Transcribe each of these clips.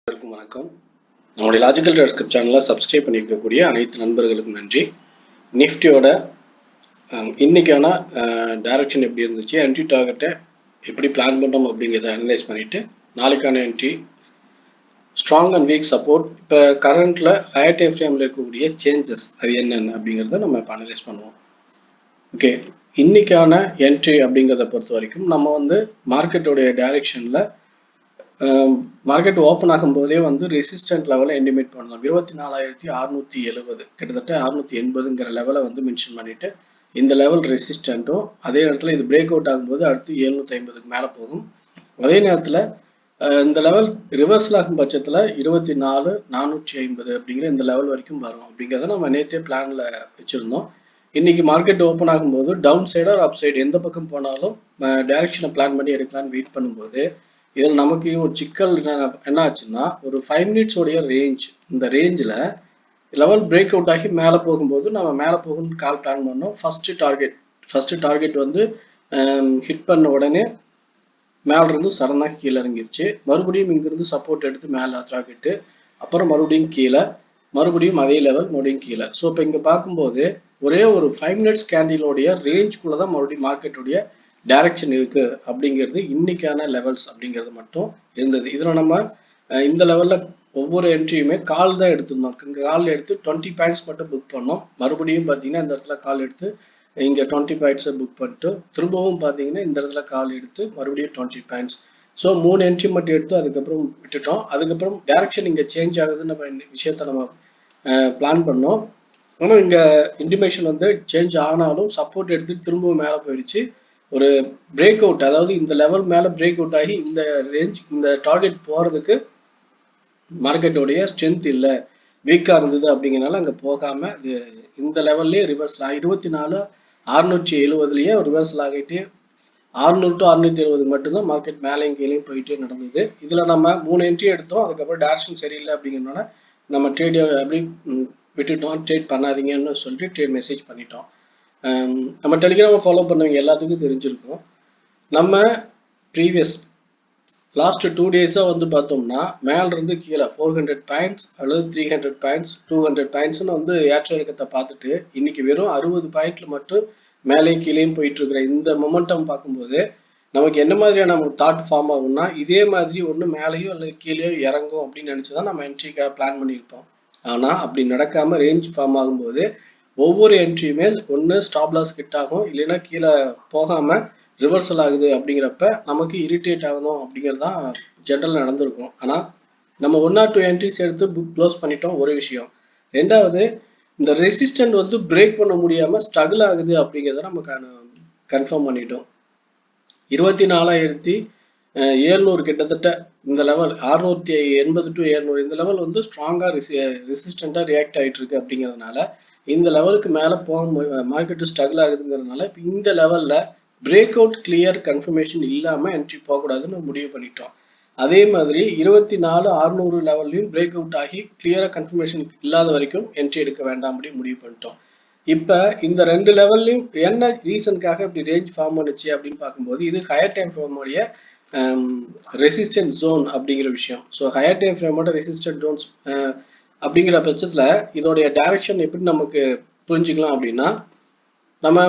வணக்கம். நம்முடைய logical transcript சேனலை சப்ஸ்கிரைப் பண்ணியிருக்கக்கூடிய அனைத்து நண்பர்களுக்கும் நன்றி. நிஃப்டியோட இன்னைக்கான டைரக்ஷன் எப்படி இருந்துச்சு, என்ட்ரி டார்கெட்டை எப்படி பிளான் பண்ணோம் அப்படிங்கிறத அனலைஸ் பண்ணிட்டு நாளைக்கான entry strong and weak support இப்போ கரண்ட்ல ஹையர் டைம் ஃப்ரேமில் இருக்கக்கூடிய சேஞ்சஸ் அது என்னென்ன அப்படிங்கிறத நம்ம இப்போ அனலைஸ் பண்ணுவோம். ஓகே, இன்னைக்கான என்ட்ரி அப்படிங்கிறத பொறுத்த வரைக்கும் நம்ம மார்க்கெட்டோடைய டைரக்ஷனில் மார்க்கெட் ஓப்பன் ஆகும்போதே ரெசிஸ்டன்ட் லெவலை எண்டிமேட் பண்ணலாம். 24,670 கிட்டத்தட்ட 680ங்கிற லெவலை மென்ஷன் பண்ணிட்டு இந்த லெவல் ரெசிஸ்டன்ட்டும், அதே நேரத்தில் இது பிரேக் அவுட் ஆகும்போது அடுத்து 750க்கு மேலே போகும். அதே நேரத்தில் இந்த லெவல் ரிவர்சல் ஆகும் பட்சத்தில் 24,450 அப்படிங்கிற இந்த லெவல் வரைக்கும் வரும் அப்படிங்கிறத நம்ம நேற்றே பிளான்ல வச்சிருந்தோம். இன்னைக்கு மார்க்கெட் ஓப்பன் ஆகும்போது down side or up side எந்த பக்கம் போனாலும் டைரக்ஷனை பிளான் பண்ணி எடுக்கலான்னு வெயிட் பண்ணும்போது இதில் நமக்கு ஒரு சிக்கல் என்ன ஆச்சுன்னா, ஒரு 5 minutes உடைய ரேஞ்ச், இந்த ரேஞ்சில் லெவல் பிரேக் அவுட் ஆகி மேலே போகும்போது நம்ம மேலே போகணும்னு கால் பிளான் பண்ணோம். ஃபர்ஸ்ட் டார்கெட் ஹிட் பண்ண உடனே மேல இருந்து சடனாக கீழே இறங்கிருச்சு. மறுபடியும் இங்கிருந்து சப்போர்ட் எடுத்து மேலே டார்கெட்டு, அப்புறம் மறுபடியும் கீழே, மறுபடியும் அதே லெவல், மறுபடியும் கீழே. ஸோ இப்போ இங்கே பார்க்கும்போது ஒரே ஒரு 5 minutes கேண்டிலோடைய ரேஞ்சுக்குள்ள தான் மறுபடியும் மார்க்கெட்டுடைய டைரக்ஷன் இருக்கு அப்படிங்கிறது இன்னைக்கான லெவல்ஸ் அப்படிங்கிறது மட்டும் இருந்தது. இதுல நம்ம இந்த லெவல்ல ஒவ்வொரு என்ட்ரியுமே கால் தான் எடுத்திருந்தோம். இங்க கால் எடுத்து 20 பாயிண்ட்ஸ் மட்டும் புக் பண்ணோம். மறுபடியும் பாத்தீங்கன்னா இந்த இடத்துல கால் எடுத்து இங்க 20 பாயிண்ட்ஸை புக் பண்ணிட்டு திரும்பவும் பாத்தீங்கன்னா இந்த இடத்துல கால் எடுத்து மறுபடியும் 20 பாயிண்ட்ஸ். ஸோ 3 என்ட்ரி மட்டும் எடுத்து அதுக்கப்புறம் விட்டுட்டோம். அதுக்கப்புறம் டைரக்ஷன் இங்க சேஞ்ச் ஆகுதுன்னு நம்ம விஷயத்த நம்ம பிளான் பண்ணோம். ஆனால் இங்க இன்டிமேஷன் சேஞ்ச் ஆனாலும் சப்போர்ட் எடுத்து திரும்பவும் மேலே போயிடுச்சு. ஒரு பிரேக் அவுட், அதாவது இந்த லெவல் மேல பிரேக் அவுட் ஆகி இந்த ரேஞ்ச், இந்த டார்கெட் போறதுக்கு மார்க்கெட்டோடைய ஸ்ட்ரென்த் இல்லை, வீக்கா இருந்தது அப்படிங்கிறனால அங்க போகாம இந்த லெவல்லே ரிவர்சல் 24,670லயே ரிவர்சல் ஆகிட்டு 600 to 670 மட்டும்தான் மார்க்கெட் மேலேயும் கீழேயும் போயிட்டே நடந்தது. இதுல நம்ம 3 என்ட்ரி எடுத்தோம். அதுக்கப்புறம் டைரக்ஷன் சரியில்லை அப்படிங்கிறனால நம்ம ட்ரேட் அப்படி விட்டுட்டோம். ட்ரேட் பண்ணாதீங்கன்னு சொல்லிட்டு ட்ரேட் மெசேஜ் பண்ணிட்டோம். நம்ம டெலிகிராமை ஃபாலோ பண்ணவங்க எல்லாத்துக்கும் தெரிஞ்சிருக்கும். நம்ம ப்ரீவியஸ் லாஸ்ட் 2 days பார்த்தோம்னா மேல இருந்து கீழே 400 பாயிண்ட்ஸ் அல்லது 300 பாயிண்ட்ஸ் 200 பாயிண்ட்ஸ்னு ஏற்ற இறக்கத்தை பார்த்துட்டு இன்னைக்கு வெறும் 60 பாயிண்ட்ல மட்டும் மேலேயும் கீழேயும் போயிட்டு இருக்கிற இந்த மொமெண்டம் பார்க்கும்போது நமக்கு என்ன மாதிரியான தாட் ஃபார்ம் ஆகும்னா, இதே மாதிரி ஒன்று மேலேயோ அல்லது கீழேயோ இறங்கும் அப்படின்னு நினைச்சுதான் நம்ம என்ட்ரிக்காக பிளான் பண்ணியிருப்போம். ஆனா அப்படி நடக்காம ரேஞ்ச் ஃபார்ம் ஆகும்போது ஒவ்வொரு என்ட்ரியுமே ஒன்று ஸ்டாப் லாஸ் ஹிட் ஆகும், இல்லைன்னா கீழே போகாம ரிவர்சல் ஆகுது. அப்படிங்கிறப்ப நமக்கு இரிட்டேட் ஆகணும் அப்படிங்கிறது தான் ஜென்ரல் நடந்திருக்கும். ஆனால் நம்ம 1 or 2 என்ட்ரிஸ் எடுத்து புக் க்ளோஸ் பண்ணிட்டோம். ஒரு விஷயம். ரெண்டாவது, இந்த ரெசிஸ்டன்ட் பிரேக் பண்ண முடியாம ஸ்ட்ரகிள் ஆகுது அப்படிங்கிறத நம்ம கன்ஃபார்ம் பண்ணிட்டோம். 24,700 கிட்டத்தட்ட இந்த லெவல் 680 to 700 இந்த லெவல் ஸ்ட்ராங்கா ரெசிஸ்டண்டா ரியாக்ட் ஆயிட்டு இருக்கு. அப்படிங்கிறதுனால இந்த லெவலுக்கு மேல போக மார்க்கெட் ஸ்ட்ரகிள் ஆகுதுங்கிறதுனால இப்போ இந்த லெவல்ல பிரேக் அவுட் கிளியர் கன்ஃபர்மேஷன் இல்லாம என்ட்ரி போகக்கூடாதுன்னு முடிவு பண்ணிட்டோம். அதே மாதிரி 24,600 லெவல்லையும் பிரேக் அவுட் ஆகி கிளியரா கன்ஃபர்மேஷன் இல்லாத வரைக்கும் என்ட்ரி எடுக்க வேண்டாம் அப்படி முடிவு பண்ணிட்டோம். இப்ப இந்த 2 லெவல்லையும் என்ன ரீசனுக்காக இப்படி ரேஞ்ச் ஃபார்ம் பண்ணுச்சு அப்படின்னு பார்க்கும்போது இது ஹையர் டைம் ஃப்ரேமோடைய ரெசிஸ்டன்ஸ் ஜோன் அப்படிங்கிற விஷயம். ஸோ ஹையர் டைம் ஃப்ரேமோட ரெசிஸ்டன்ஸ் ஜோன்ஸ் அப்படிங்கிற பட்சத்துல இதோடைய டைரக்ஷன் எப்படி நமக்கு புரிஞ்சுக்கலாம் அப்படின்னா, நம்ம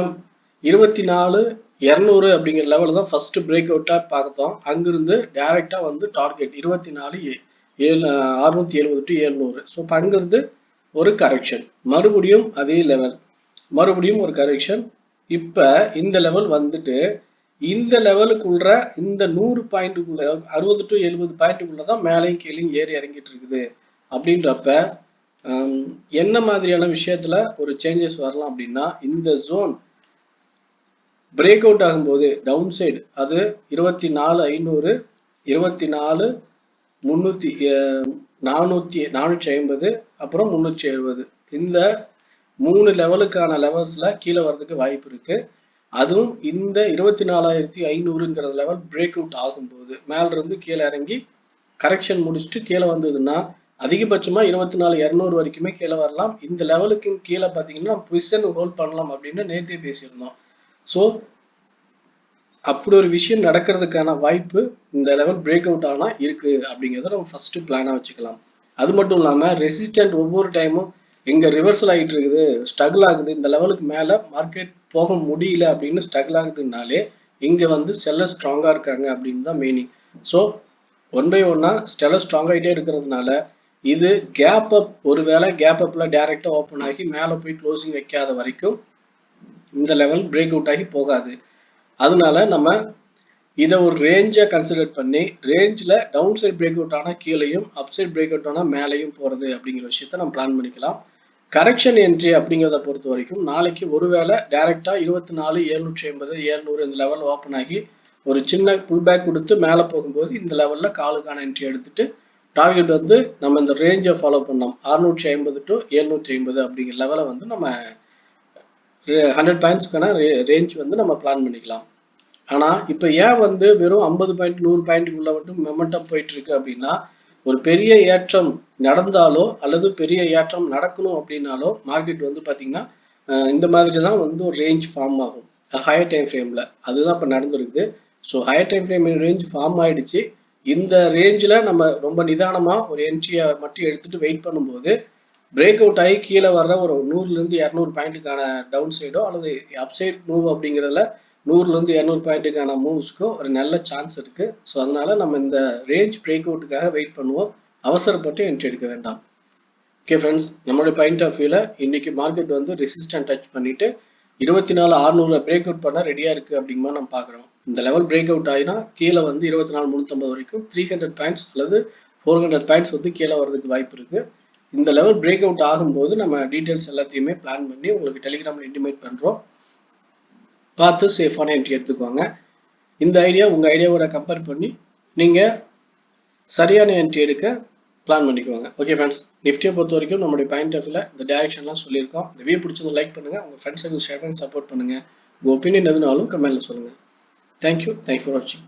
24,200 அப்படிங்கிற லெவல் தான் ஃபர்ஸ்ட் பிரேக் அவுட்டா பார்த்தோம். அங்கிருந்து டைரக்டா டார்கெட் 24,670 to 700. ஸோ அங்கிருந்து ஒரு கரெக்ஷன், மறுபடியும் அதே லெவல், மறுபடியும் ஒரு கரெக்ஷன். இப்ப இந்த லெவல் இந்த லெவலுக்குள்ள இந்த 100 பாயிண்ட்டுக்குள்ள 60 to 70 பாயிண்ட்டுக்குள்ளதான் மேலையும் கீழையும் ஏறி இறங்கிட்டு இருக்குது. அப்படின்றப்ப என்ன மாதிரியான விஷயத்துல ஒரு சேஞ்சஸ் வரலாம் அப்படின்னா, இந்த ஜோன் பிரேக் அவுட் ஆகும்போது டவுன் சைடு அது 24,500, 24,450, அப்புறம் 370 இந்த 3 லெவலுக்கான லெவல்ஸ்ல கீழே வர்றதுக்கு வாய்ப்பு இருக்கு. அதுவும் இந்த 24,500ங்கிற லெவல் பிரேக் அவுட் ஆகும்போது மேல இருந்து கீழே இறங்கி கரெக்ஷன் முடிச்சுட்டு கீழே வந்ததுன்னா அதிகபட்சமா 24,200 வரைக்குமே கீழே வரலாம். இந்த லெவலுக்கு கீழே பாத்தீங்கன்னா பொசிஷன் ஹோல்ட் பண்ணலாம் அப்படின்னு நேற்றே பேசியிருந்தோம். ஸோ அப்படி ஒரு விஷயம் நடக்கிறதுக்கான வாய்ப்பு இந்த லெவல் பிரேக் அவுட் ஆனா இருக்கு அப்படிங்கிறத நம்ம ஃபர்ஸ்ட் பிளானா வச்சுக்கலாம். அது மட்டும் இல்லாம ரெசிஸ்டன்ட் ஒவ்வொரு டைமும் இங்க ரிவர்சல் ஆகிட்டு இருக்குது, ஸ்ட்ரகிள் ஆகுது, இந்த லெவலுக்கு மேல மார்க்கெட் போக முடியல அப்படின்னு ஸ்ட்ரகிள் ஆகுதுனாலே இங்க வந்து செல்லர் ஸ்ட்ராங்கா இருக்காங்க அப்படின்னு தான் மீனிங். ஸோ ஒன் பை ஒன்னா செல்லர் ஸ்ட்ராங் ஆகிட்டே இருக்கிறதுனால இது கேப் அப், ஒருவேளை கேப் அப்ல டைரக்டா ஓப்பன் ஆகி மேல போய் க்ளோசிங் வைக்காத வரைக்கும் இந்த லெவல் பிரேக் அவுட் ஆகி போகாது. அதனால நம்ம இதை ஒரு ரேஞ்சா கன்சிடர் பண்ணி ரேஞ்சில் டவுன் சைட் பிரேக் அவுட் ஆனால் கீழேயும் அப் சைட் பிரேக் அவுட் ஆனால் மேலேயும் போகிறது அப்படிங்கிற விஷயத்த நம்ம பிளான் பண்ணிக்கலாம். கரெக்ஷன் என்ட்ரி அப்படிங்கிறத பொறுத்த வரைக்கும் நாளைக்கு ஒருவேளை டைரக்டா 24,750 700 இந்த லெவல் ஓப்பன் ஆகி ஒரு சின்ன புல் பேக் கொடுத்து மேலே போகும்போது இந்த லெவலில் காலுக்கான என்ட்ரி எடுத்துட்டு டார்கெட் வந்து நம்ம இந்த ரேஞ்சை ஃபாலோ பண்ணோம் 650 to 750 அப்படிங்கிற லெவலை வந்து நம்ம 100 பாயிண்ட்ஸ்க்கான ரேஞ்ச் வந்து நம்ம பிளான் பண்ணிக்கலாம். ஆனா இப்ப ஏன் வந்து வெறும் 50 பாயிண்ட் 100 பாயிண்ட்டுக்குள்ள மட்டும் மொமெண்டம் போயிட்டு இருக்கு அப்படின்னா, ஒரு பெரிய ஏற்றம் நடந்தாலோ அல்லது பெரிய ஏற்றம் நடக்கணும் அப்படின்னாலோ மார்க்கெட் வந்து பாத்தீங்கன்னா இந்த மாதிரி தான் வந்து ஒரு ரேஞ்ச் ஃபார்ம் ஆகும் ஹையர் டைம் ஃப்ரேம்ல. அதுதான் இப்ப நடந்திருக்கு. So higher time frame range form ஆயிடுச்சு. இந்த ரேஞ்சில் நம்ம ரொம்ப நிதானமா ஒரு என்ட்ரியை மட்டும் எடுத்துட்டு வெயிட் பண்ணும்போது பிரேக் அவுட் ஆகி கீழே வர்ற ஒரு 100லேருந்து 200 பாயிண்ட்டுக்கான டவுன் சைடோ அல்லது அப்சைட் மூவ் அப்படிங்கிறதுல 100லேருந்து 200 பாயிண்ட்டுக்கான மூவ்ஸ்க்கோ ஒரு நல்ல சான்ஸ் இருக்கு. ஸோ அதனால நம்ம இந்த ரேஞ்ச் பிரேக் அவுட்டுக்காக வெயிட் பண்ணுவோம், அவசரப்பட்டு என்ட்ரி எடுக்க வேண்டாம். ஓகே ஃப்ரெண்ட்ஸ், நம்மளுடைய பாயிண்ட் ஆஃப் வியூல இன்னைக்கு மார்க்கெட் வந்து ரெசிஸ்டன்ட் டச் பண்ணிட்டு 24,600 பிரேக் அவுட் பண்ண ரெடியா இருக்கு அப்படிங்கிற நம்ம பார்க்குறோம். இந்த லெவல் பிரேக் அவுட் ஆகினா கீழே வந்து 24,350 வரைக்கும் 300 பாயிண்ட்ஸ் அல்லது 400 பாயிண்ட்ஸ் வந்து கீழே வர்றதுக்கு வாய்ப்பு இருக்கு. இந்த லெவல் பிரேக் அவுட் ஆகும்போது நம்ம டீட்டெயில்ஸ் எல்லாத்தையுமே பிளான் பண்ணி உங்களுக்கு டெலிகிராமில் இன்டிமேட் பண்ணுறோம். பார்த்து சேஃபான என்ட்ரி எடுத்துக்கோங்க. இந்த ஐடியா உங்கள் ஐடியாவோட கம்பேர் பண்ணி நீங்கள் சரியான என்ட்ரி எடுக்க பிளான் பண்ணிக்குவாங்க. ஓகே ஃப்ரெண்ட்ஸ், நிஃப்டியை பொறுத்த வரைக்கும் நம்மளுடைய பாயிண்ட் ஆஃப் வியூவில் இந்த டைரக்ஷன்லாம் சொல்லியிருக்கோம். இந்த வீடியோ பிடிச்சது லைக் பண்ணுங்கள், உங்கள் ஃப்ரெண்ட்ஸுக்கு ஷேர் பண்ணி சப்போர்ட் பண்ணுங்கள். உங்கள் ஒப்பீனியன் எதுனாலும் கமெண்ட்டில் சொல்லுங்கள். தேங்க்யூ ஃபார் வாட்சிங்.